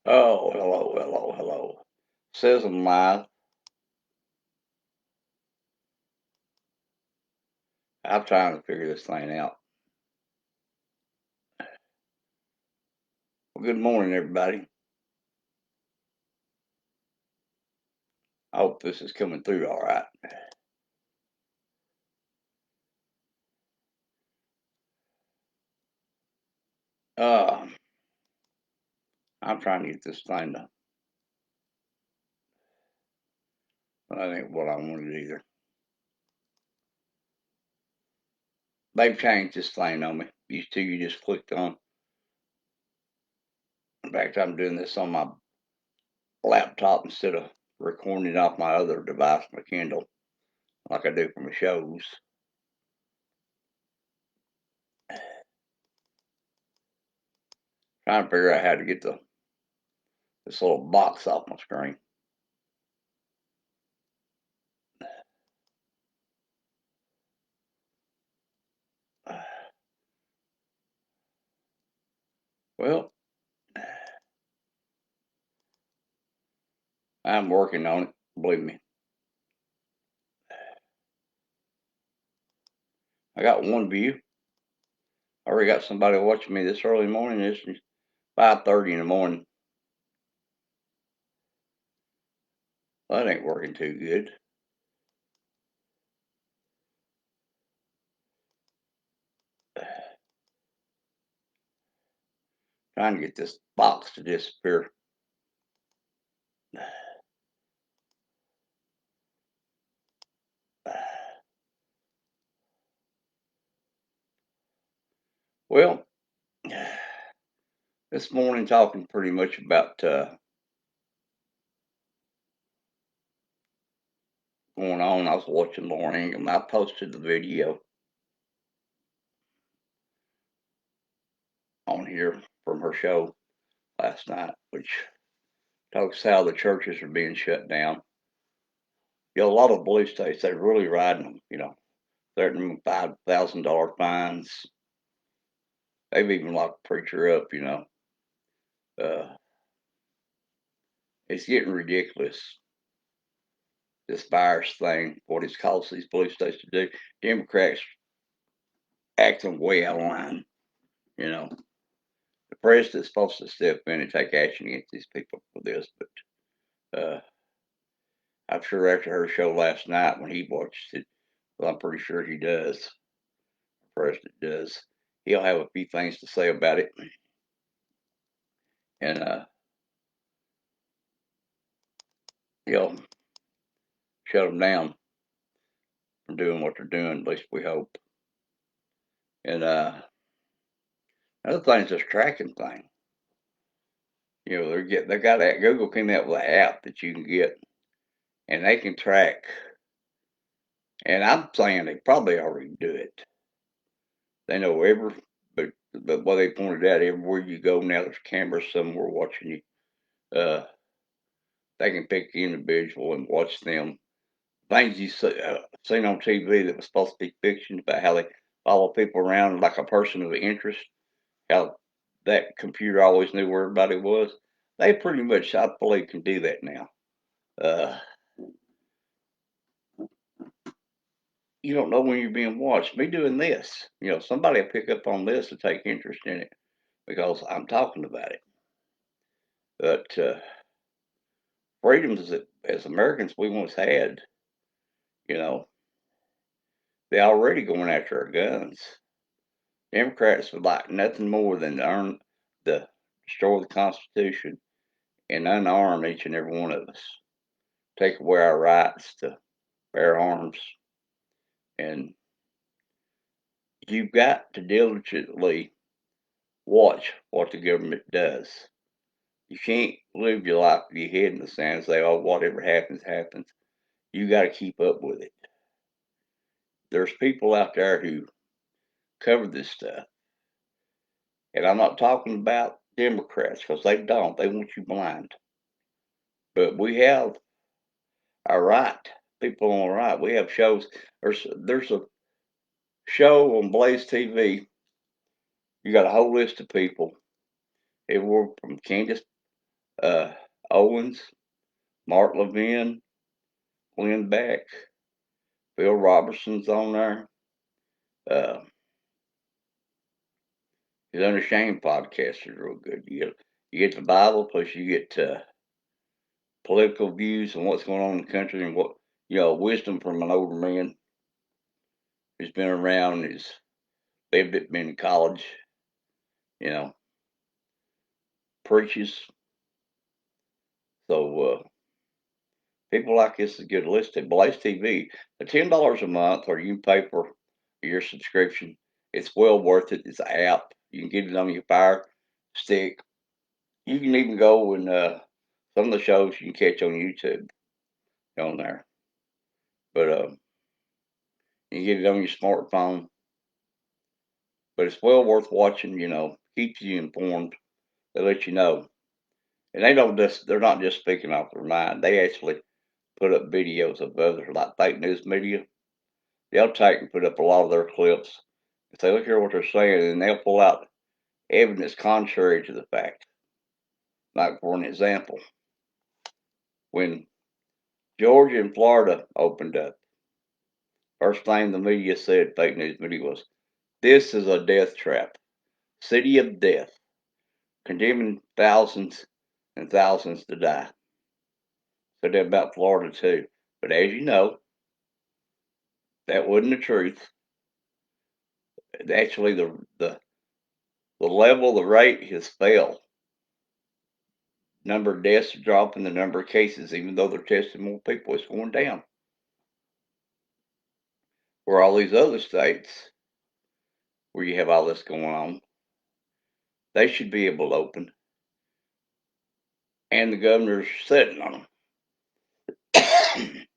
Oh, hello, hello, hello. Says I'm live. I'm trying to figure this thing out. Well, good morning, everybody. I hope this is coming through all right. Uh, I'm trying to get this thing to, but that ain't what I wanted either. They've changed this thing on me. Used to, you just clicked on. In fact, I'm doing this on my laptop instead of recording it off my other device, my Kindle, like I do for my shows. Trying to figure out how to get this little box off my screen. Well, I'm working on it, believe me. I got one view. I already got somebody watching me this early morning. It's 5:30 in the morning. Well, that ain't working too good. Trying to get this box to disappear. Well, this morning talking pretty much about going on. I was watching Lauren Ingham. I posted the video on here from her show last night, which talks how the churches are being shut down. A lot of blue states, they're really riding them, threatening $5,000 fines. They've even locked the preacher up. Uh, it's getting ridiculous, this virus thing, what it's caused these blue states to do. Democrats acting way out of line, you know. The president's supposed to step in and take action against these people for this, but I'm sure after her show last night when he watched it, well, I'm pretty sure he does. The president does. He'll have a few things to say about it, and he'll shut them down from doing what they're doing. At least we hope. And another thing is this tracking thing. They got that. Google came out with an app that you can get, and they can track. And I'm saying they probably already do it. They know but what they pointed out, everywhere you go now, there's cameras somewhere watching you. Uh, they can pick the individual and watch them. Things you seen on TV that was supposed to be fiction about how they follow people around like a person of interest. How that computer always knew where everybody was. They pretty much, I believe, can do that now. Uh, you don't know when you're being watched. Me doing this, somebody will pick up on this and take interest in it because I'm talking about it. But freedoms that as Americans we once had, you know, they already going after our guns. Democrats would like nothing more than the destroy the Constitution and unarm each and every one of us. Take away our rights to bear arms, and you've got to diligently watch what the government does. You can't live your life with your head in the sand and say, "Oh, whatever happens, happens." You got to keep up with it. There's people out there who cover this stuff, and I'm not talking about Democrats because they don't. They want you blind. But we have our right. People on the right. We have shows. There's a show on Blaze TV. You got a whole list of people. Everywhere from Candace uh, Owens, Mark Levin, Glenn Beck, Phil Robertson's on there. Uh, his Unashamed podcast is real good. You get the Bible, plus you get political views and what's going on in the country, and what wisdom from an older man who's been around, who's lived it, been in college, you know, preaches. So people like this is good to listen to. Blaze TV, the $10 a month, or you can pay for your subscription. It's well worth it. It's an app. You can get it on your Fire Stick. You can even go and some of the shows you can catch on YouTube on there. But you can get it on your smartphone. But it's well worth watching. Keeps you informed. They let you know, and they're not just speaking off their mind. They actually put up videos of others, like fake news media. They'll take and put up a lot of their clips. If they look at what they're saying, and they'll pull out evidence contrary to the fact. Like, for an example, when Georgia and Florida opened up, first thing the media said, fake news media, was, "This is a death trap, city of death, condemning thousands and thousands to die." Said that about Florida too. But as you know, that wasn't the truth. Actually, the level, the rate has fell. Number of deaths are dropping, the number of cases, even though they're testing more people, is going down. Where all these other states, where you have all this going on, they should be able to open, and the governor's sitting on them,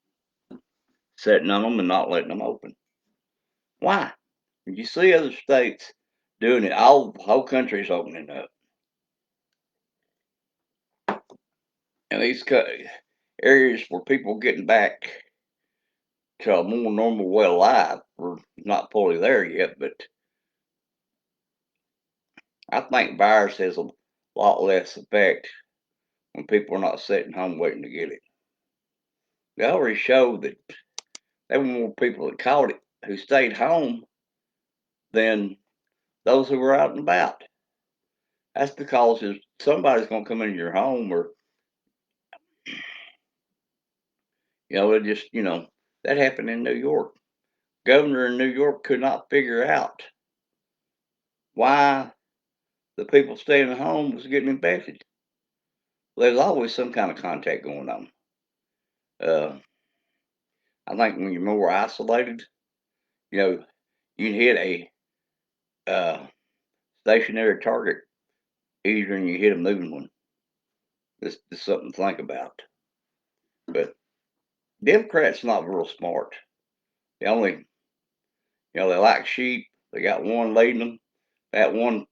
sitting on them and not letting them open. Why? When you see other states doing it, the whole country's opening up, and these areas where people are getting back to a more normal way of life, we're not fully there yet, but I think virus has a lot less effect when people are not sitting home waiting to get it. They already showed that there were more people that caught it who stayed home than those who were out and about. That's because if somebody's going to come into your home, or it just that happened in New York. Governor in New York could not figure out why the people staying at home was getting infected. There's always some kind of contact going on. I think when you're more isolated, you can hit a uh, stationary target easier than you hit a moving one. This is something to think about. But Democrats not real smart. They only, they like sheep. They got one leading them. That one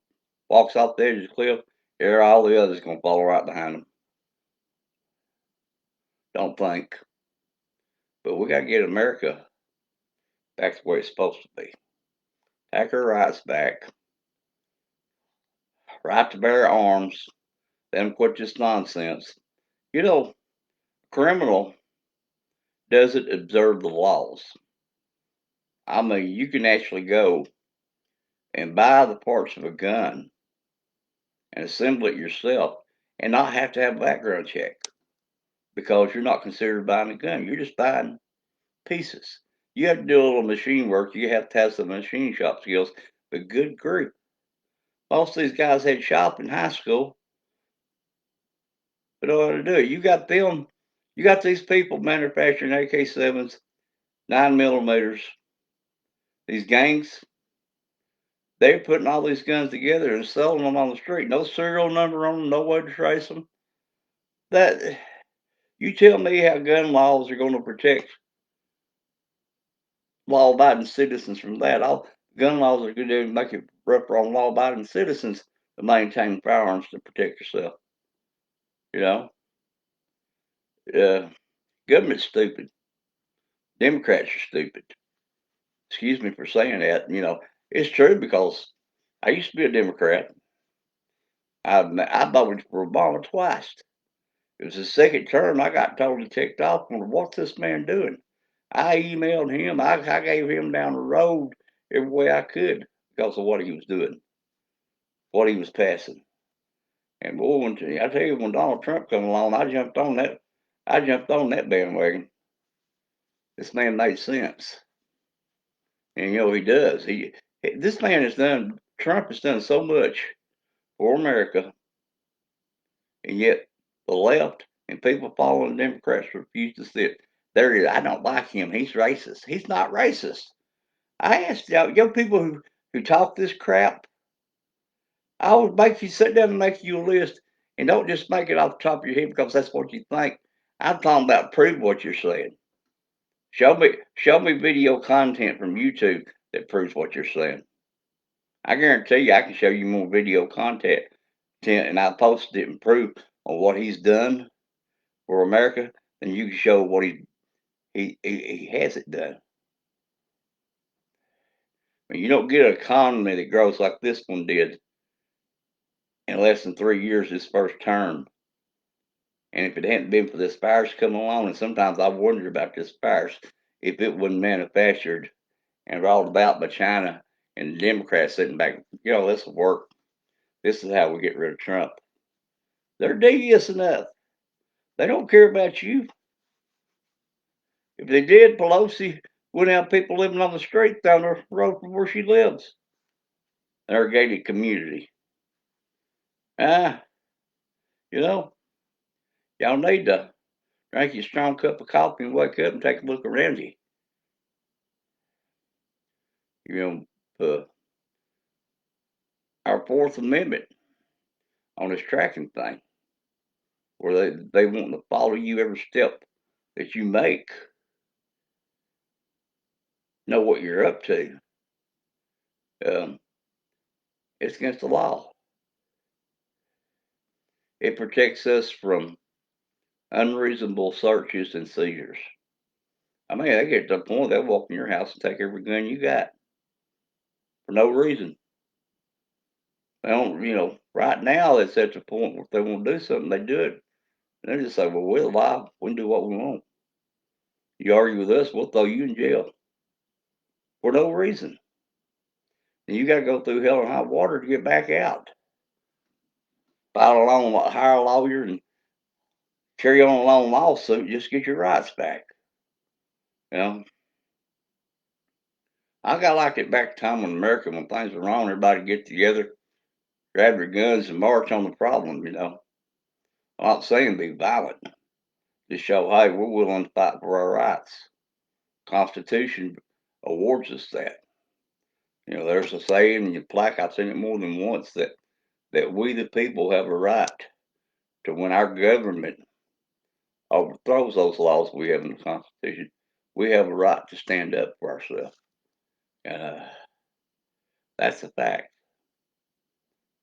walks off the edge of the cliff. There, all the others gonna follow right behind them. Don't think. But we gotta get America back to where it's supposed to be. Take our rights back. Right to bear arms. Then quit this nonsense. A criminal doesn't observe the laws. I mean, you can actually go and buy the parts of a gun and assemble it yourself and not have to have a background check, because you're not considered buying a gun. You're just buying pieces. You have to do a little machine work. You have to have some machine shop skills. But good grief, most of these guys had shop in high school, but know how to do it. You got these people manufacturing AK-7s, 9 millimeters. These gangs, they're putting all these guns together and selling them on the street. No serial number on them, no way to trace them. That You tell me how gun laws are going to protect law-abiding citizens from that. All gun laws are going to do is make it rougher on law-abiding citizens to maintain firearms to protect yourself. You know, uh, government's stupid. Democrats are stupid. Excuse me for saying that. It's true, because I used to be a Democrat. I voted for Obama twice. It was his second term. I got totally ticked off. What's this man doing? I emailed him. I gave him down the road every way I could because of what he was doing, what he was passing. And boy, I tell you, when Donald Trump come along, I jumped on that. I jumped on that bandwagon. This man made sense, and he does. This man has done. Trump has done so much for America, and yet the left and people following the Democrats refuse to see it. There is. I don't like him. He's racist. He's not racist. I asked people who talk this crap. I would make you sit down and make you a list, and don't just make it off the top of your head because that's what you think. I'm talking about prove what you're saying. Show me video content from YouTube that proves what you're saying. I guarantee you, I can show you more video content, and I posted it and proof on what he's done for America than you can show what he hasn't done. I mean, you don't get an economy that grows like this one did in less than 3 years his first term. And if it hadn't been for this virus coming along, and sometimes I wonder about this virus, if it wasn't manufactured and rolled about by China and the Democrats sitting back, this will work. This is how we get rid of Trump. They're devious enough. They don't care about you. If they did, Pelosi wouldn't have people living on the street down the road from where she lives. In her gated community. Ah, you know, y'all need to drink your strong cup of coffee and wake up and take a look around you. Our Fourth Amendment on this tracking thing, where they want to follow you every step that you make, know what you're up to. Um, it's against the law. It protects us from unreasonable searches and seizures. I mean, they get to the point they'll walk in your house and take every gun you got for no reason. They don't, right now it's at the point where if they want to do something, they do it. And they just say, well, we're alive. We can do what we want. You argue with us, we'll throw you in jail for no reason. And you got to go through hell and hot water to get back out. File a long, hire a lawyer and carry on a long lawsuit just to get your rights back. You know, I got like it back time in America when things were wrong, everybody get together, grab their guns and march on the problem. I'm not saying be violent. Just show, hey, we're willing to fight for our rights. Constitution awards us that. There's a saying in your plaque, I've seen it more than once, that we the people have a right to, when our government overthrows those laws we have in the Constitution, we have a right to stand up for ourselves. And that's a fact.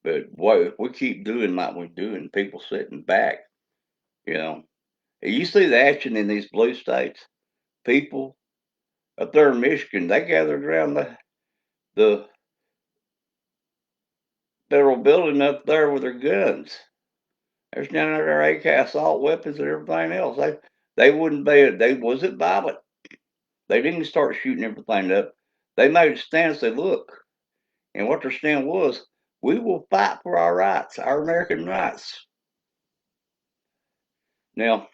But boy, if we keep doing like we do and people sitting back, you see the action in these blue states. People up there in Michigan, they gathered around the federal building up there with their guns. They're standing there, AK assault weapons and everything else. They wouldn't be. They wasn't violent. They didn't start shooting everything up. They made a stand and said, "Look," and what their stand was, "We will fight for our rights, our American rights." Now,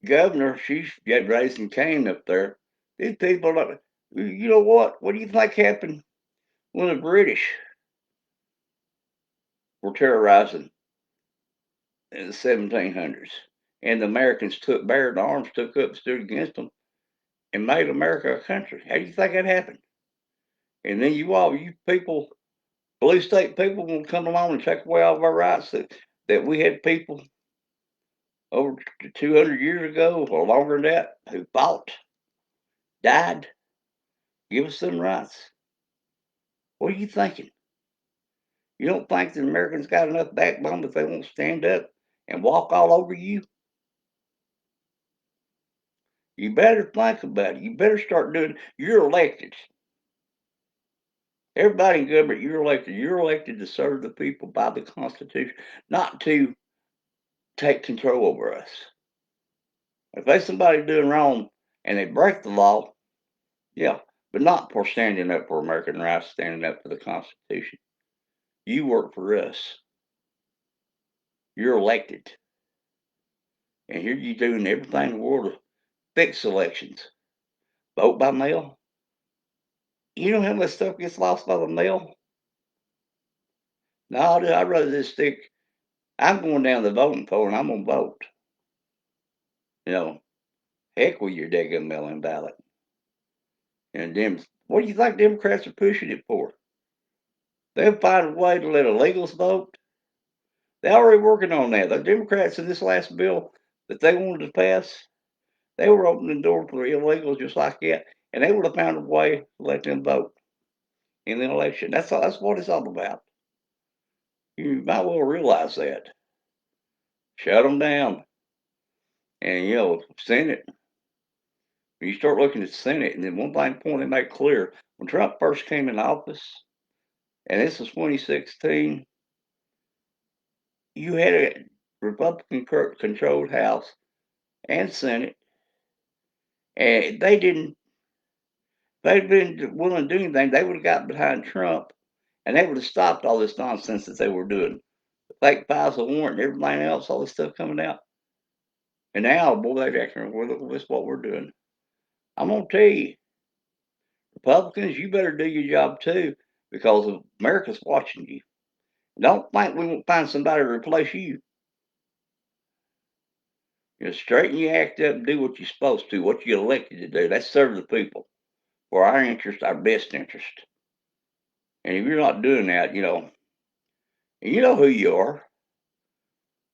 Governor, she's got Raising Cane up there. These people, you know what? What do you think happened when the British were terrorizing in the 1700s, and the Americans bared arms, took up, stood against them, and made America a country? How do you think that happened? And then you people, blue state people, will come along and take away all of our rights that we had people over 200 years ago or longer than that who fought, died, give us them rights. What are you thinking? You don't think the Americans got enough backbone that they won't stand up and walk all over you? You better think about it. You better start doing. You're elected. Everybody in government, you're elected. You're elected to serve the people by the Constitution, not to take control over us. If there's somebody doing wrong and they break the law, yeah, but not for standing up for American rights, standing up for the Constitution. You work for us. You're elected. And here you doing everything in the world to fix elections. Vote by mail. You know how much stuff gets lost by the mail? No, I'd rather just stick. I'm going down to the voting poll and I'm going to vote. You know, heck with your daggum mail-in ballot. And them, what do you think Democrats are pushing it for? They'll find a way to let illegals vote. They're already working on that. The Democrats in this last bill that they wanted to pass, they were opening the door for illegals just like that, and they would have found a way to let them vote in the election. That's what it's all about. You might well realize that. Shut them down. And, Senate, when you start looking at the Senate, and then one point they make clear, when Trump first came in office, and this was 2016, you had a Republican controlled House and Senate, and they'd been willing to do anything, they would have got behind Trump, and they would have stopped all this nonsense that they were doing. The fake files of warrant and everything else, all this stuff coming out. And now, boy, they're acting, well, this is what we're doing. I'm going to tell you, Republicans, you better do your job too, because America's watching you. Don't think we won't find somebody to replace you. Straighten your act up and do what you're supposed to, what you're elected to do. That's serve the people for our interest, our best interest. And if you're not doing that, you know who you are.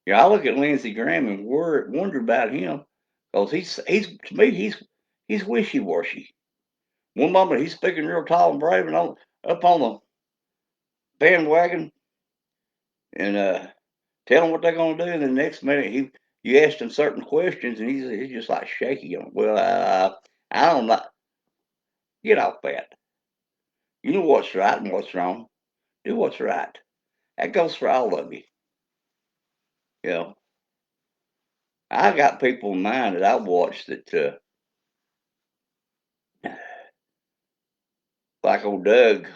I look at Lindsey Graham and wonder about him because he's to me he's wishy washy. One moment he's speaking real tall and brave and up on the bandwagon and telling what they're going to do, and the next minute you asked him certain questions and he's just like shaky. Well, I don't know. Get off that. You know what's right and what's wrong. Do what's right. That goes for all of you. You know, I got people in mind that I watched that, like old Doug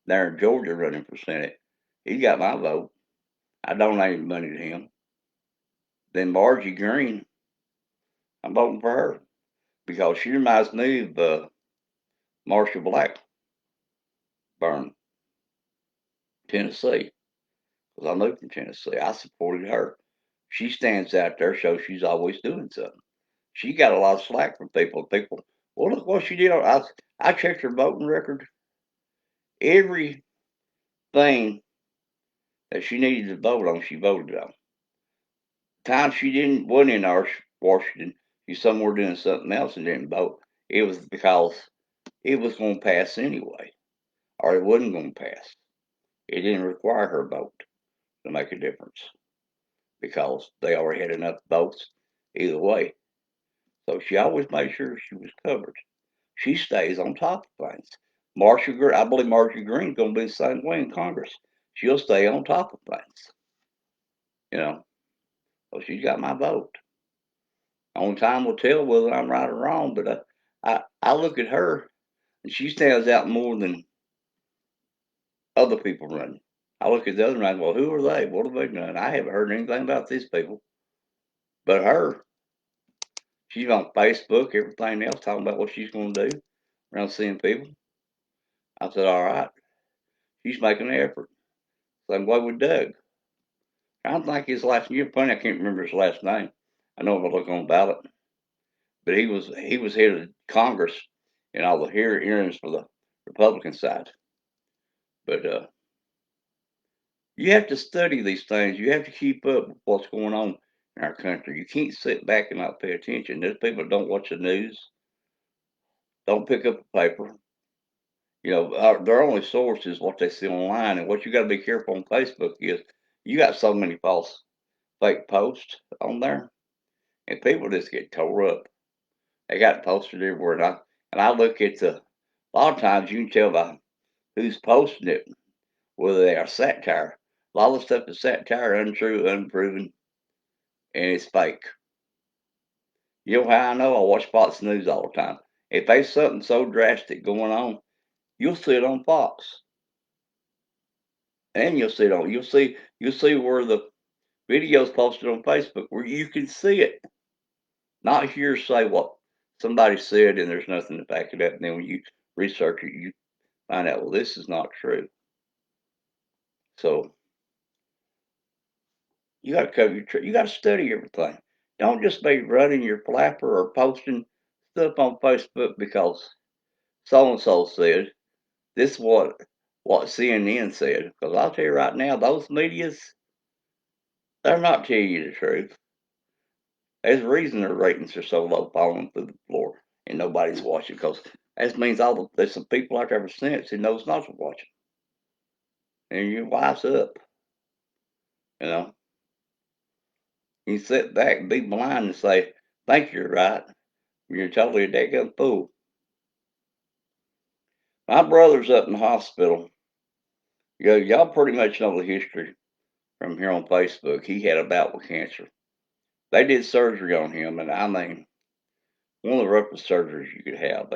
there in Georgia running for Senate. He got my vote. I donated money to him. Then Margie Green, I'm voting for her because she reminds me of Marsha Blackburn, Tennessee. Because I moved from Tennessee. I supported her. She stands out there, so she's always doing something. She got a lot of slack from people. People, well, look what she did. I checked her voting record. Everything that she needed to vote on, she voted on. Time she wasn't in Washington, she's somewhere doing something else and didn't vote. It was because it was going to pass anyway, or it wasn't going to pass. It didn't require her vote to make a difference because they already had enough votes either way. So she always made sure she was covered. She stays on top of things. I believe Marcia Green's going to be the same way in Congress. She'll stay on top of things. You know, so she's got my vote. Only time will tell whether I'm right or wrong, but I look at her and she stands out more than other people running. I look at the other ones, well, who are they? What have they done? I haven't heard anything about these people. But her, she's on Facebook, everything else, talking about what she's going to do around seeing people. I said, all right, she's making an effort. Same way with Doug. I don't think his last name, funny, I can't remember his last name. I know if I look on the ballot. But he was head of Congress and all the hearings for the Republican side. But you have to study these things. You have to keep up with what's going on in our country. You can't sit back and not pay attention. There's people that don't watch the news, don't pick up a paper. Their only source is what they see online. And what you got to be careful on Facebook is you got so many false, fake posts on there, and people just get tore up. They got posted everywhere, and I look at a lot of times you can tell by who's posting it whether they are satire. A lot of stuff is satire, untrue, unproven, and it's fake. You know how I know? I watch Fox News all the time. If there's something so drastic going on, you'll see it on Fox, and you'll see where the video's posted on Facebook where you can see it, not hearsay what somebody said and there's nothing to back it up. And then when you research it, you find out, well, this is not true. So you got to cover you got to study everything. Don't just be running your flapper or posting stuff on Facebook because so and so said. This is what CNN said. Because I'll tell you right now, those medias, they're not telling you the truth. There's a reason their ratings are so low, falling through the floor, and nobody's watching. Because that means there's some people out there with sense who knows not to watch it, and you wise up. You know, you sit back and be blind and say, "Think you're right." You're totally a daggum fool. My brother's up in the hospital. Y'all pretty much know the history from here on Facebook. He had a bout with cancer. They did surgery on him, and I mean, one of the roughest surgeries you could have.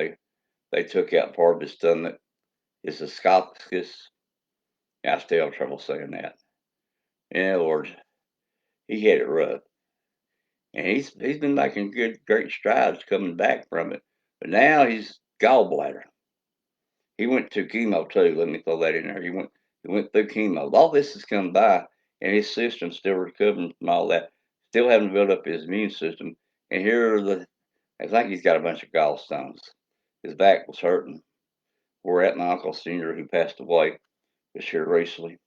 They took out part of his stomach, his esophagus. I still have trouble saying that. In other words, he had it rough, and he's been making great strides coming back from it. But now he's gallbladder. He went to chemo too. Let me throw that in there. He went through chemo. All this has come by, and his system's still recovering from all that. Still having to build up his immune system. And here are I think he's got a bunch of gallstones. His back was hurting. We're at my uncle senior who passed away just here recently.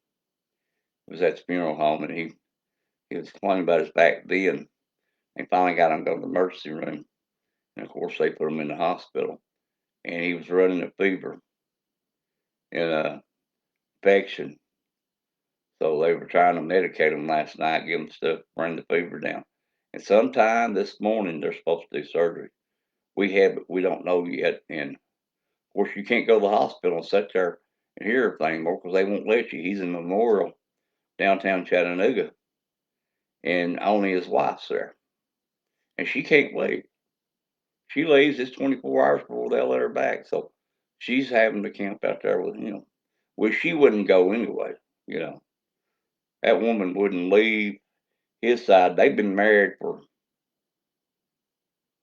He was at the funeral home, and he was complaining about his back then. They finally got him to go to the emergency room, and of course they put him in the hospital. And he was running a fever and a infection. So they were trying to medicate him last night, give him stuff to bring the fever down. And sometime this morning they're supposed to do surgery. But we don't know yet. And of course you can't go to the hospital and sit there and hear everything anymore because they won't let you. He's in Memorial, downtown Chattanooga, and only his wife's there, and she can't wait. She leaves. It's 24 hours before they'll let her back, so she's having to camp out there with him. Well, she wouldn't go anyway. You know, that woman wouldn't leave his side. They've been married for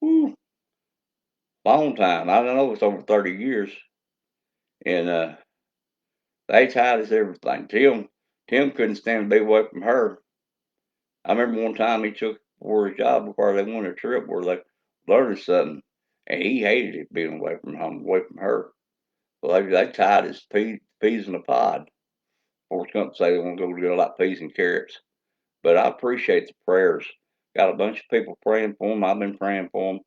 whew, long time. I don't know, it's over 30 years, and they tied as everything. Tim couldn't stand to be away from her. I remember one time he took for his job before they went on a trip where they learned something, and he hated it being away from home, away from her. So they tied his peas in a pod. Or some say they want to go do like peas and carrots. But I appreciate the prayers. Got a bunch of people praying for him. I've been praying for him,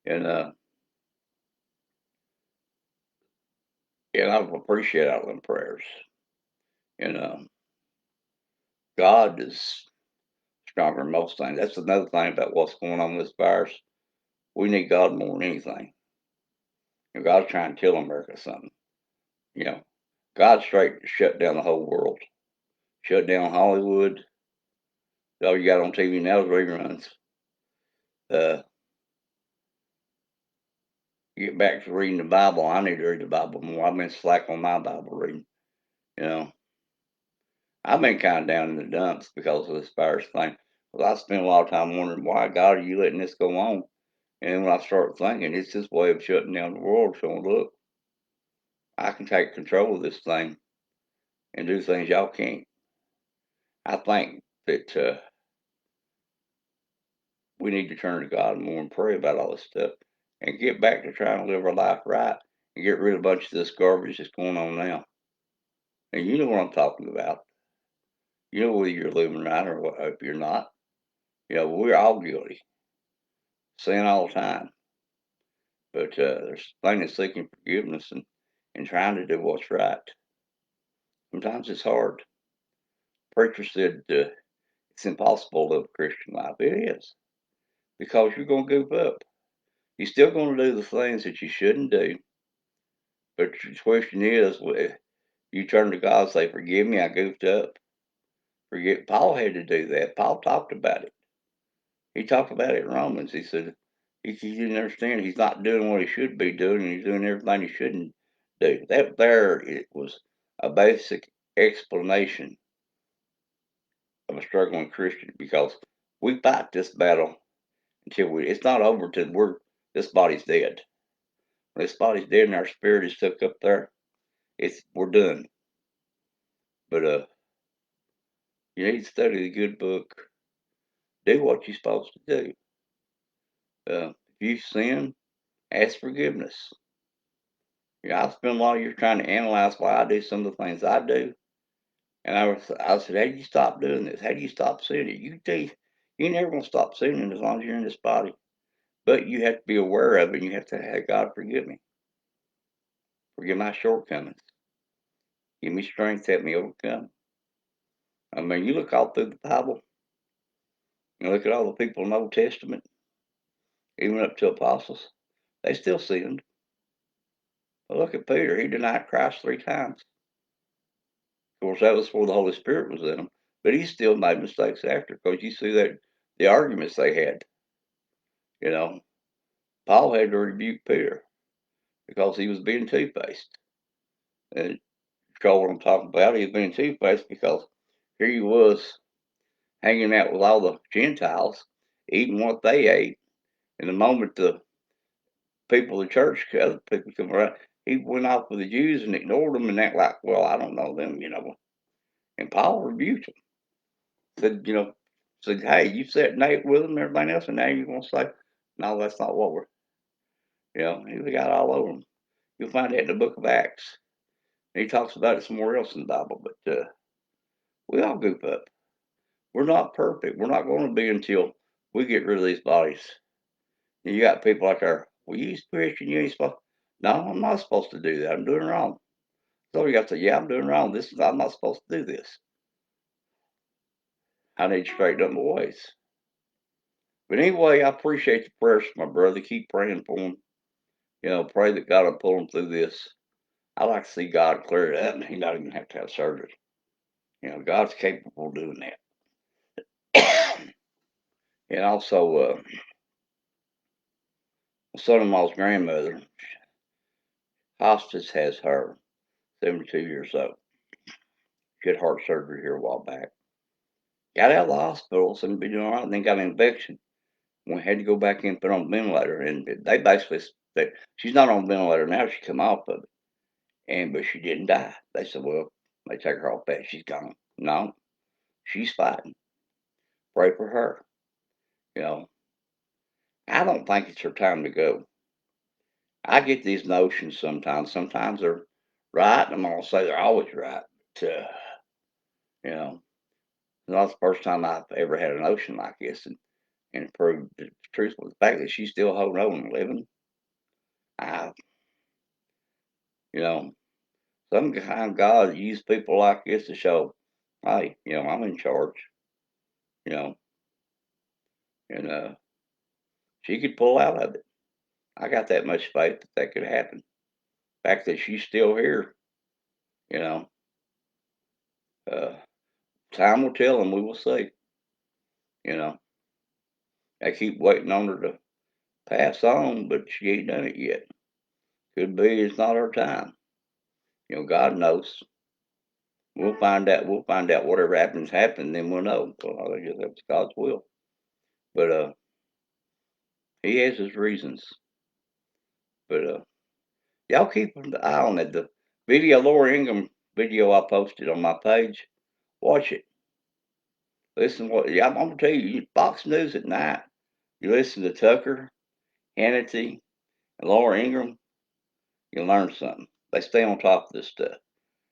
and I appreciate all them prayers. And God is stronger than most things. That's another thing about what's going on with this virus. We need God more than anything. And God's trying to tell America something. You know, God's straight to shut down the whole world, shut down Hollywood. All you got on TV now is reruns. Uh, get back to reading the Bible. I need to read the Bible more. I've been slack on my Bible reading. You know, I've been kind of down in the dumps because of this virus thing. Because I spent a lot of time wondering, why, God, are you letting this go on? And when I start thinking, it's this way of shutting down the world, saying, look, I can take control of this thing and do things y'all can't. I think that we need to turn to God more and pray about all this stuff and get back to trying to live our life right and get rid of a bunch of this garbage that's going on now. And you know what I'm talking about. You know whether you're living right or if you're not. You know, we're all guilty, sin all the time. But there's a thing that's seeking forgiveness and trying to do what's right. Sometimes it's hard. Preacher said it's impossible to live a Christian life. It is because you're going to goof up. You're still going to do the things that you shouldn't do. But the question is, you turn to God and say, "Forgive me, I goofed up." Forget. Paul had to do that. Paul talked about it. He talked about it in Romans. He said he didn't understand. He's not doing what he should be doing, and he's doing everything he shouldn't do. That there it was a basic explanation of a struggling Christian because we fight this battle until it's not over till this body's dead. When this body's dead and our spirit is took up there, we're done. But you need to study the good book. Do what you're supposed to do. If you sin, ask forgiveness. I spend a lot of years trying to analyze why I do some of the things I do. And I said, how do you stop doing this? How do you stop sinning? You never gonna stop sinning as long as you're in this body. But you have to be aware of it, and you have to have God forgive me. Forgive my shortcomings. Give me strength to help me overcome. I mean, you look all through the Bible, you look at all the people in the Old Testament, even up to apostles, they still sinned. But look at Peter, he denied Christ 3 times. Of course, that was before the Holy Spirit was in him, but he still made mistakes after, because you see that the arguments they had, you know, Paul had to rebuke Peter because he was being two-faced. And control what I'm talking about, he was being two-faced because here he was hanging out with all the Gentiles, eating what they ate, and the moment the people of the church, other people come around, he went off with the Jews and ignored them and act like, well, I don't know them, And Paul rebuked him. Said, hey, you sat and ate with them and everything else, and now you're going to say, no, that's not what he got all over them. You'll find that in the book of Acts. He talks about it somewhere else in the Bible, but we all goof up. We're not perfect. We're not going to be until we get rid of these bodies. And you got people like well, you Christian, you ain't supposed. No, I'm not supposed to do that. I'm doing wrong. So you got to say, yeah, I'm doing wrong. I'm not supposed to do this. I need to straighten up my ways. But anyway, I appreciate the prayers for my brother. Keep praying for him. Pray that God will pull him through this. I like to see God clear it up, and he not even have to have surgery. God's capable of doing that. And also, my son-in-law's grandmother, hospice has her, 72 years old. She had heart surgery here a while back. Got out of the hospital, seemed to be doing all right, and then got an infection. We had to go back in and put on a ventilator, and they basically said, she's not on a ventilator now, she come off of it. But she didn't die. They said, well, they take her off that, she's gone. No, she's fighting. Pray for her. I don't think it's her time to go. I get these notions sometimes. Sometimes they're right, and I'm going to say they're always right. But, it's not the first time I've ever had a notion like this and proved the truth. But the fact that she's still holding on and living, I, you know, sometimes God used people like this to show, hey, I'm in charge, you know, and she could pull out of it. I got that much faith that could happen. The fact that she's still here, you know, uh, time will tell and we will see, you know. I keep waiting on her to pass on, but she ain't done it yet. Could be it's not her time. God knows. We'll find out. We'll find out whatever happen, then we'll know. Well, I guess that's God's will. But He has His reasons. But y'all keep an eye on it. The video, Laura Ingham video I posted on my page. Watch it. Listen I'm gonna tell you. Fox News at night. You listen to Tucker, Hannity, and Laura Ingham. You learn something. They stay on top of this stuff.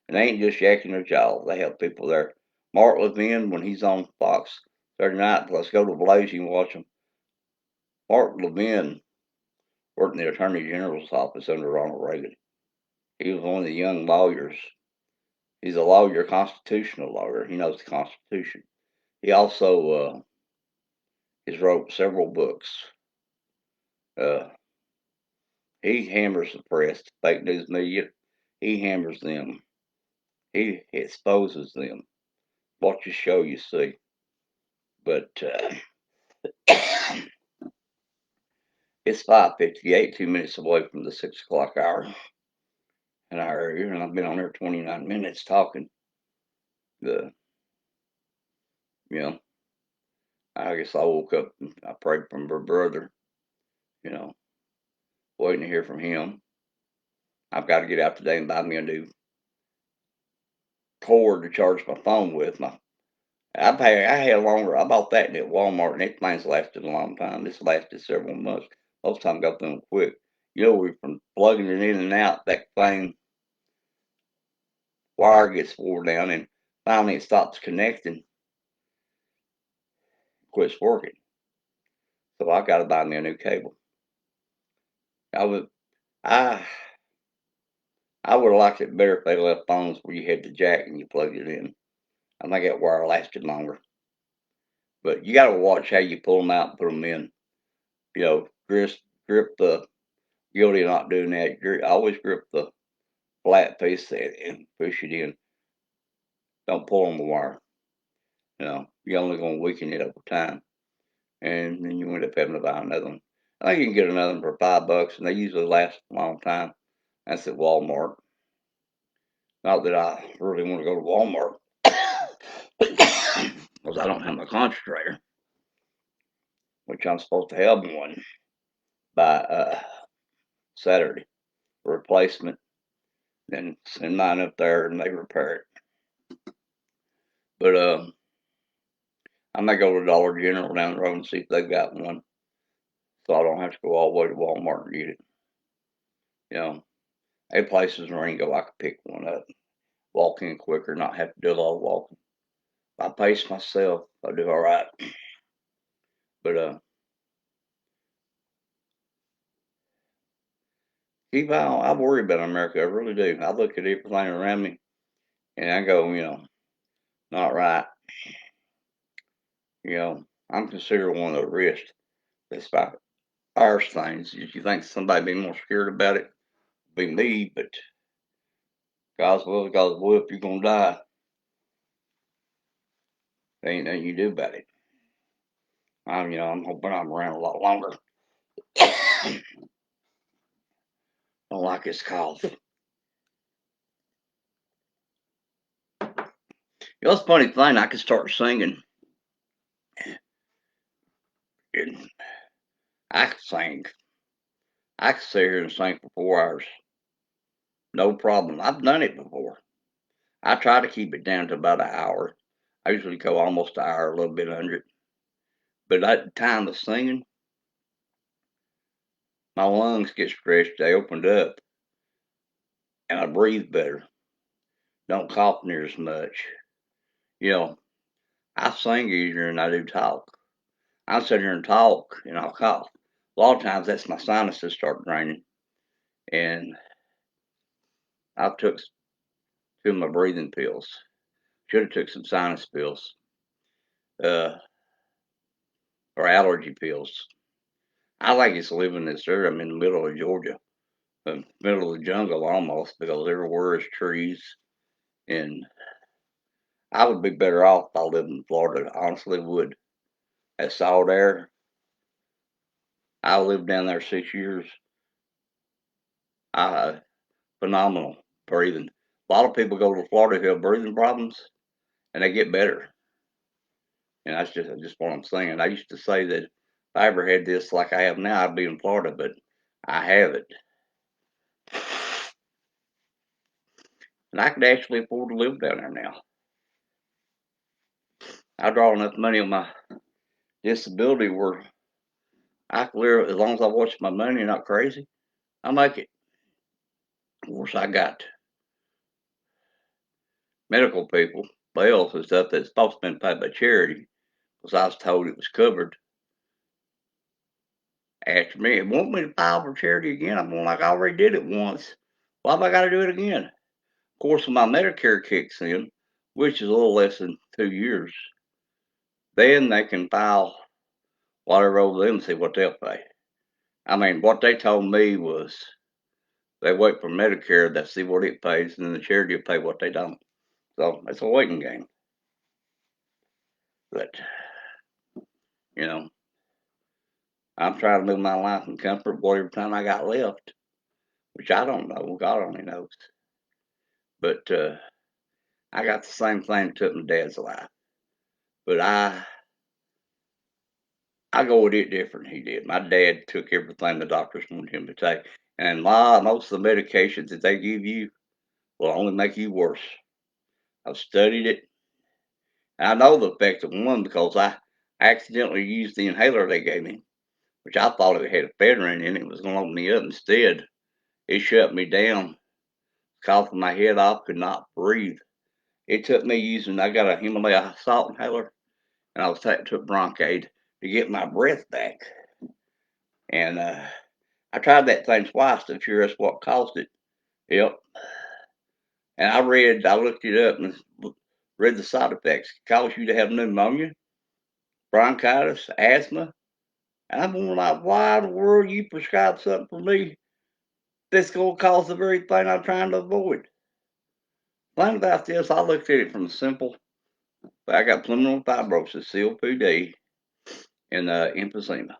And they ain't just yakking their jaw. They have people there. Mark Levin, when he's on Fox Saturday night, let's go to Blaze and watch him. Mark Levin worked in the Attorney General's office under Ronald Reagan. He was one of the young lawyers. He's a lawyer, constitutional lawyer. He knows the Constitution. He also has wrote several books. Uh, he hammers the press, fake news media. He hammers them. He exposes them. Watch the show, you see. But It's 5:58, 2 minutes away from the 6 o'clock hour in our area, and I've been on there 29 minutes talking. The you know, I guess I woke up and I prayed for my brother. You know, waiting to hear from him. I've got to get out today and buy me a new cord to charge my phone with. I had longer. I bought that at Walmart, and that thing's lasted a long time. This lasted several months. Most of the time, got them quick. You know, from plugging it in and out, that thing wire gets wore down, and finally it stops connecting, quits working. So I got to buy me a new cable. I would, I, I would have liked it better if they left phones where you had the jack and you plugged it in. I think that wire lasted longer. But you got to watch how you pull them out and put them in. You know, grip the guilty of not doing that. Always grip the flat piece and push it in. Don't pull on the wire. You know, you're only going to weaken it over time, and then you end up having to buy another one. I think you can get another one for $5, and they usually last a long time. That's at Walmart. Not that I really want to go to Walmart because I don't have my concentrator, which I'm supposed to have one by Saturday. Replacement. Then send mine up there and they repair it. But I may go to Dollar General down the road and see if they've got one, so I don't have to go all the way to Walmart and get it. You know, there places where I can go, I can pick one up, walk in quicker, not have to do a lot of walking. If I pace myself, I do all right. But keep on. I worry about America. I really do. I look at everything around me and I go, not right. I'm considered one of the rich. That's about our things. If you think somebody be more scared about it, be me. But God's will, God's will. If you're gonna die, there ain't nothing you do about it. I'm hoping I'm around a lot longer. Don't like this cough. It's a funny thing. I could start singing, and I could sing. I could sit here and sing for 4 hours, no problem. I've done it before. I try to keep it down to about an hour. I usually go almost an hour, a little bit under it. But at the time of singing, my lungs get stretched. They opened up, and I breathe better. Don't cough near as much. You know, I sing easier than I do talk. I'll sit here and talk, and I'll cough. A lot of times, that's my sinuses start draining, and I've took two of my breathing pills. Should have took some sinus pills, uh, or allergy pills. I like it's living this area. I'm in the middle of Georgia, the middle of the jungle almost, because everywhere is trees. And I would be better off if I lived in Florida. I honestly would. That salt air. I lived down there 6 years. Phenomenal breathing. A lot of people go to Florida who have breathing problems, and they get better. And that's just what I'm saying. I used to say that if I ever had this like I have now, I'd be in Florida, but I have it. And I could actually afford to live down there now. I draw enough money on my disability where I can live as long as I watch my money and not crazy. I make it. Of course, I got medical people, bills and stuff that's supposed to be paid by charity because I was told it was covered. After me, it want me to file for charity again. I'm going like I already did it once. Why have I got to do it again? Of course, when my Medicare kicks in, which is a little less than 2 years, then they can file whatever over them and see what they'll pay. I mean, what they told me was they wait for Medicare, they see what it pays, and then the charity will pay what they don't. So it's a waiting game. But, you know, I'm trying to live my life in comfort whatever time I got left, which I don't know. God only knows. But I got the same thing that took my dad's life. But I go with it different than he did. My dad took everything the doctors wanted him to take. And most of the medications that they give you will only make you worse. I've studied it. And I know the effects of one because I accidentally used the inhaler they gave me, which I thought it had ephedrine in it. It was going to open me up. Instead, it shut me down, coughing my head off, could not breathe. It took me I got a Himalaya salt inhaler, and I was took Broncaid to get my breath back. And I tried that thing twice to sure that's what caused it. Yep. And I looked it up and read the side effects. It causes you to have pneumonia, bronchitis, asthma. And I'm going like, why in the world you prescribe something for me that's going to cause the very thing I'm trying to avoid? The thing about this, I looked at it from simple. I got pulmonary fibrosis, COPD, and emphysema.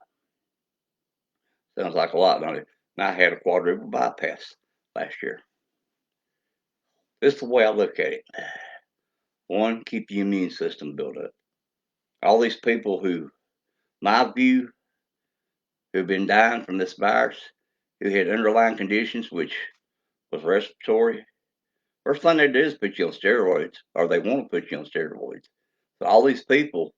Sounds like a lot, don't it? And I had a quadruple bypass last year. This is the way I look at it. One, keep your immune system built up. All these people who, my view, who've been dying from this virus, who had underlying conditions, which was respiratory, first thing they do is put you on steroids, or they want to put you on steroids. So all these people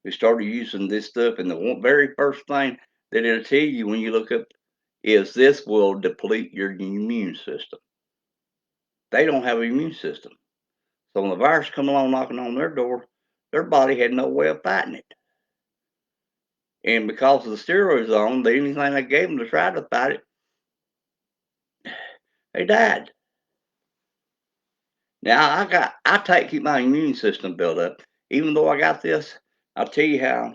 who started using this stuff, and the very first thing that it'll tell you when you look up is this will deplete your immune system. They don't have an immune system. So when the virus come along knocking on their door, their body had no way of fighting it. And because of the steroids on, anything they gave them to try to fight it, they died. Now keep my immune system built up. Even though I got this, I'll tell you how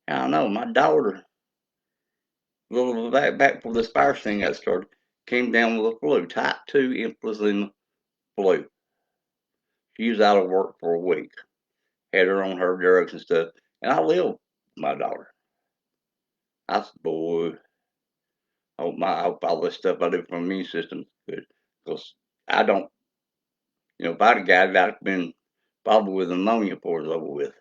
I know. My daughter, a little back before this virus thing got started, came down with a flu, type 2 influenza flu. She was out of work for a week, had her on her drugs and stuff, and I lived with my daughter. I said, boy, I hope all this stuff I do for my immune system is good. Because I don't, if I'd have got it, I'd have been probably with pneumonia before it was over with.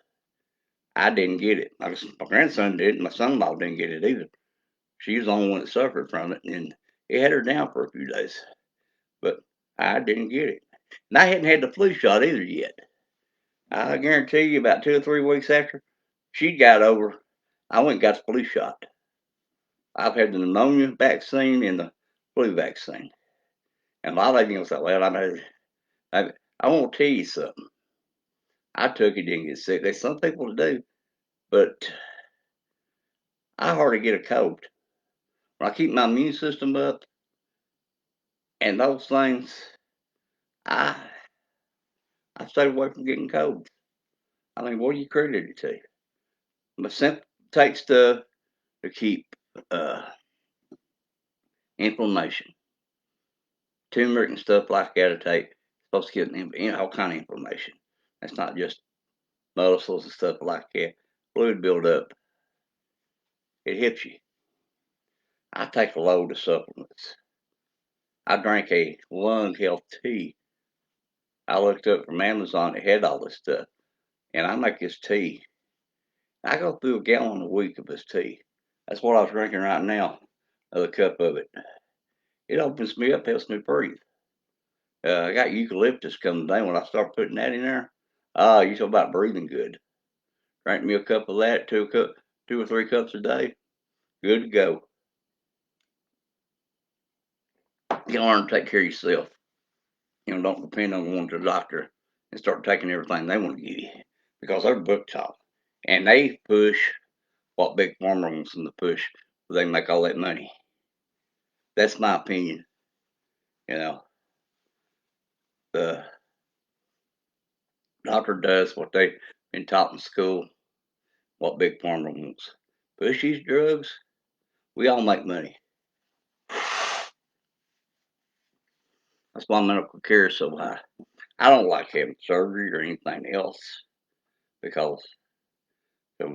I didn't get it. My grandson did, and my son-in-law didn't get it either. She was the only one that suffered from it, and it had her down for a few days. But I didn't get it. And I hadn't had the flu shot either yet. I guarantee you about 2 or 3 weeks after she got over, I went and got the flu shot. I've had the pneumonia vaccine and the flu vaccine. And a lot of people say, well, I won't tell you something. I took it, didn't get sick. There's some people do, but I hardly get a cold. When I keep my immune system up and those things, I I stay away from getting colds. I mean, what are you credited to? But simple take stuff to keep uh, inflammation. Turmeric and stuff like that to take. Supposed to get all kind of inflammation. That's not just muscles and stuff like that. Fluid build up. It hits you. I take a load of supplements. I drank a lung health tea. I looked up from Amazon. It had all this stuff. And I make this tea. I go through a gallon a week of this tea. That's what I was drinking right now. Another cup of it. It opens me up, helps me breathe. I got eucalyptus coming down. When I start putting that in there, you talk about breathing good. Drink me a cup of that, 2 or 3 cups a day. Good to go. You learn to take care of yourself. Don't depend on going to the doctor and start taking everything they want to give you because they're book talk and they push what big pharma wants them to push so they can make all that money. That's my opinion. You know, the doctor does what they've been taught in school, what big pharma wants. Push these drugs, we all make money. That's why medical care is so high. I don't like having surgery or anything else because to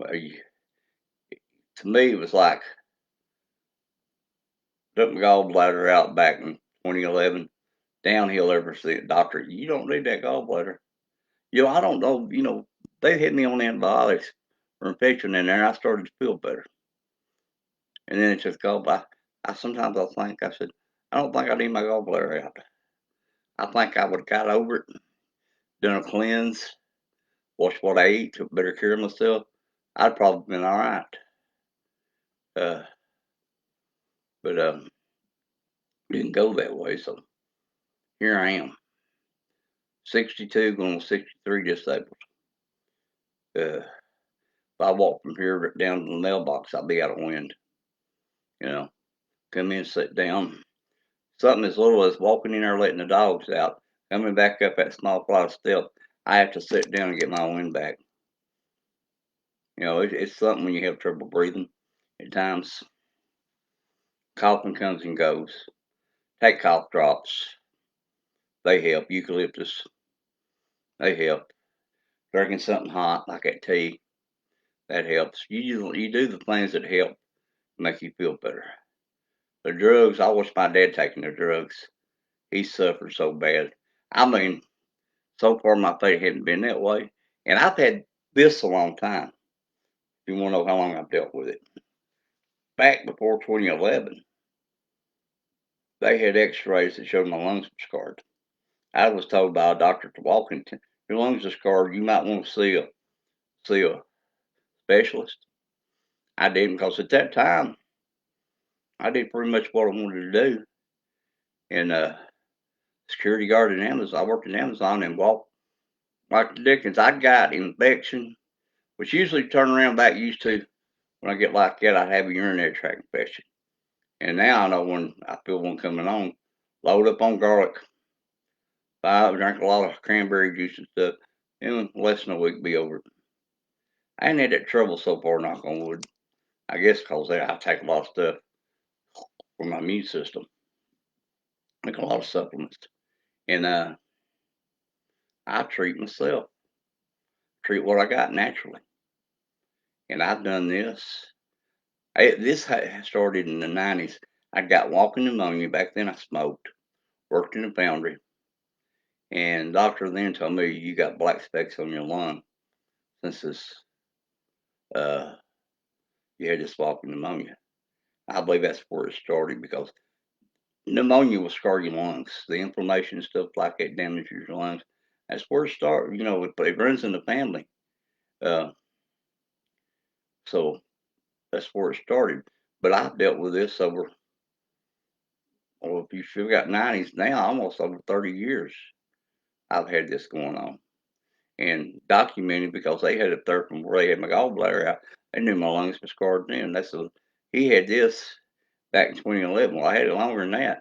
me it was like Took my gallbladder out back in 2011. Downhill ever since. Doctor, you don't need that gallbladder. I don't know. They hit me on antibiotics for infection in there. And I started to feel better, and then it just gallbladder. Sometimes I think I said, I don't think I need my gallbladder out. I think I would have got over it, done a cleanse, watched what I eat, took better care of myself. I'd probably been all right. Uh, but didn't go that way. So here I am, 62, going to 63 this April. If I walk from here down to the mailbox, I'll be out of wind. You know, come in, sit down. Something as little as walking in there, letting the dogs out, coming back up that small flight of steps. I have to sit down and get my wind back. It's something when you have trouble breathing. At times, coughing comes and goes. Take cough drops. They help. Eucalyptus. They help. Drinking something hot like that tea. That helps. You do the things that help make you feel better. The drugs. I watched my dad taking the drugs. He suffered so bad. I mean, so far my fate hadn't been that way, and I've had this a long time. If you want to know how long I've dealt with it, back before 2011, they had X-rays that showed my lungs were scarred. I was told by a doctor to walk into your lungs are scarred. You might want to see a specialist. I didn't because at that time I did pretty much what I wanted to do. And security guard in Amazon, I worked in Amazon and walked like the Dickens. I got infection, which usually turn around back used to when I get like that, I'd have a urinary tract infection. And now I know when I feel one coming on, load up on garlic, drink a lot of cranberry juice and stuff, and less than a week be over it. I ain't had that trouble so far, knock on wood. I guess because I take a lot of stuff for my immune system, make a lot of supplements. And I treat myself, treat what I got naturally. And I've done this. This started in the 90s. I got walking pneumonia. Back then I smoked, worked in a foundry. And the doctor then told me, you got black specks on your lung since uh, you had this walking pneumonia. I believe that's where it started because pneumonia will scar your lungs. The inflammation and stuff like that damages your lungs. That's where it started. It runs in the family. Uh, so that's where it started. But I've dealt with this over, well, if you still got 90s now, almost over 30 years, I've had this going on. And documented because they had it there from where they had my gallbladder out. They knew my lungs were scarred then. He had this back in 2011. Well, I had it longer than that.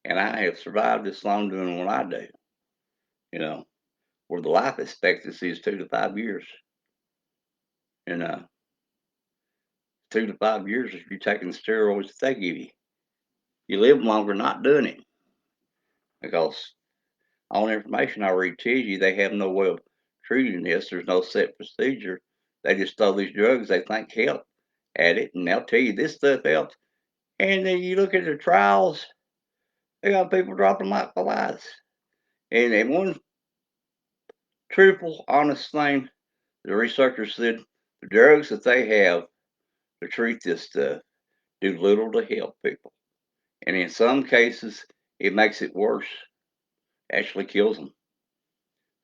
And I have survived this long doing what I do, you know, where the life expectancy is 2 to 5 years. And 2 to 5 years if you're taking the steroids that they give you. You live longer not doing it because all the information I read tells you they have no way of treating this. There's no set procedure. They just throw these drugs they think help at it, and they'll tell you this stuff helps. And then you look at the trials, they got people dropping like flies. And one truthful, honest thing, the researchers said the drugs that they have to treat this stuff do little to help people. And in some cases, it makes it worse, actually kills them.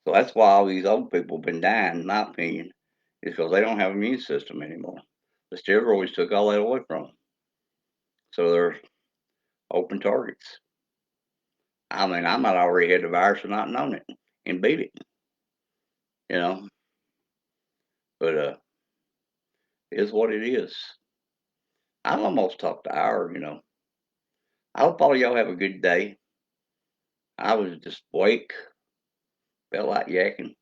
So that's why all these old people have been dying, in my opinion, is because they don't have an immune system anymore. The steroids took all that away from them. So they're open targets. I mean, I might already had the virus and not known it and beat it, you know. But it is what it is. I've almost talked an hour. I hope all y'all have a good day. I was just awake, felt like yakking.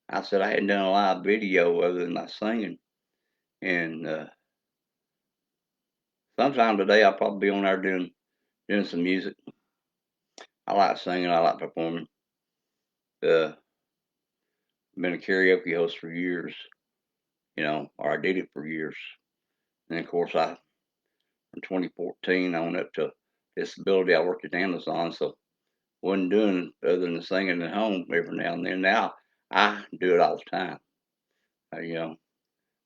I said I hadn't done a live video other than my singing. And sometime today I'll probably be on there doing some music. I like singing, I like performing. Uh been a karaoke host for years, or I did it for years. And of course I from 2014 on up to disability. I worked at Amazon, so wasn't doing other than singing at home every now and then. Now I do it all the time. You know,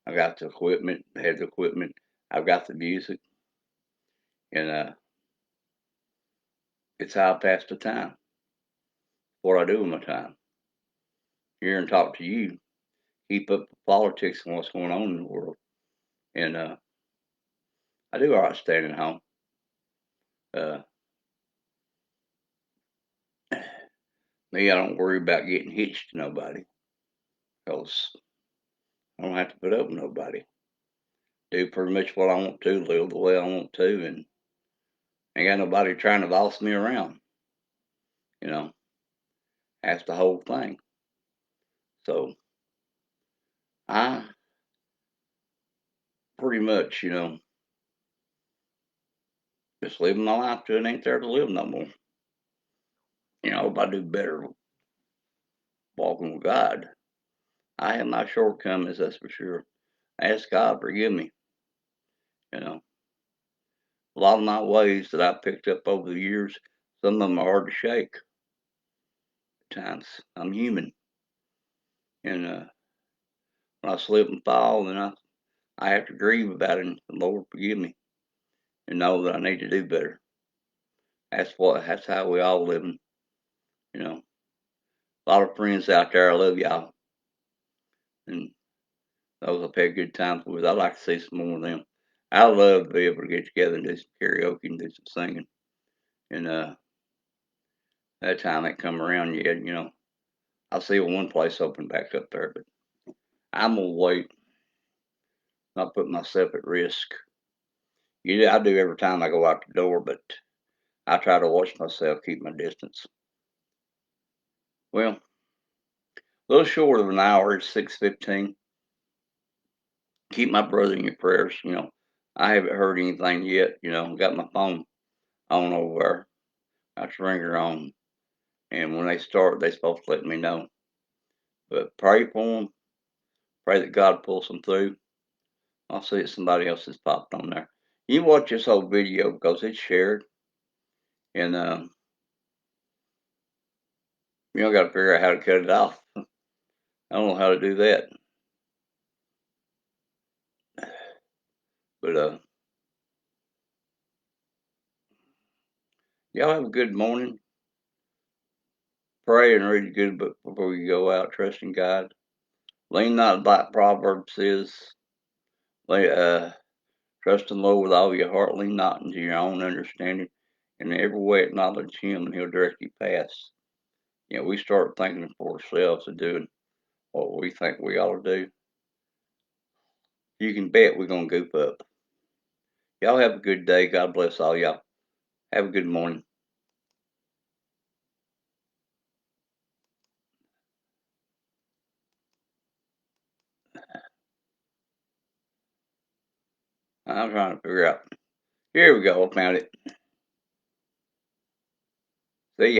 I got the equipment, had the equipment. I've got the music, and it's how I pass the time. What I do with my time. Here and talk to you, keep up with politics and what's going on in the world. And I do all right staying at home. Uh, Me, I don't worry about getting hitched to nobody because I don't have to put up with nobody. Do pretty much what I want to, live the way I want to, and ain't got nobody trying to boss me around. You know, that's the whole thing. So I pretty much, just living my life till it ain't there to live no more. If I do better walking with God. I have my shortcomings, that's for sure. I ask God forgive me. You know, a lot of my ways that I picked up over the years, some of them are hard to shake. At times, I'm human, and when I slip and fall, then I have to grieve about it. And Lord forgive me, and know that I need to do better. That's how we all living. You know, a lot of friends out there. I love y'all, and those I've had good times with. I'd like to see some more of them. I love to be able to get together and do some karaoke and do some singing. And that time ain't come around yet. I see one place open back up there, but I'm gonna wait, not put myself at risk. I do every time I go out the door, but I try to watch myself, keep my distance. Well, a little short of an hour. It's 6:15. Keep my brother in your prayers. I haven't heard anything yet. Got my phone on over there. Got the ringer on, and when they start, they supposed to let me know. But pray for them. Pray that God pulls them through. I'll see if somebody else has popped on there. You watch this whole video because it's shared, and got to figure out how to cut it off. I don't know how to do that, but y'all have a good morning. Pray and read a good book before you go out. Trusting God. Lean not like Proverbs says. Trust in the Lord with all your heart. Lean not into your own understanding. In every way acknowledge Him, and He'll direct your paths. We start thinking for ourselves and doing what we think we ought to do. You can bet we're gonna goof up. Y'all have a good day. God bless all y'all. Have a good morning. I'm trying to figure out. Here we go. I found it. See ya.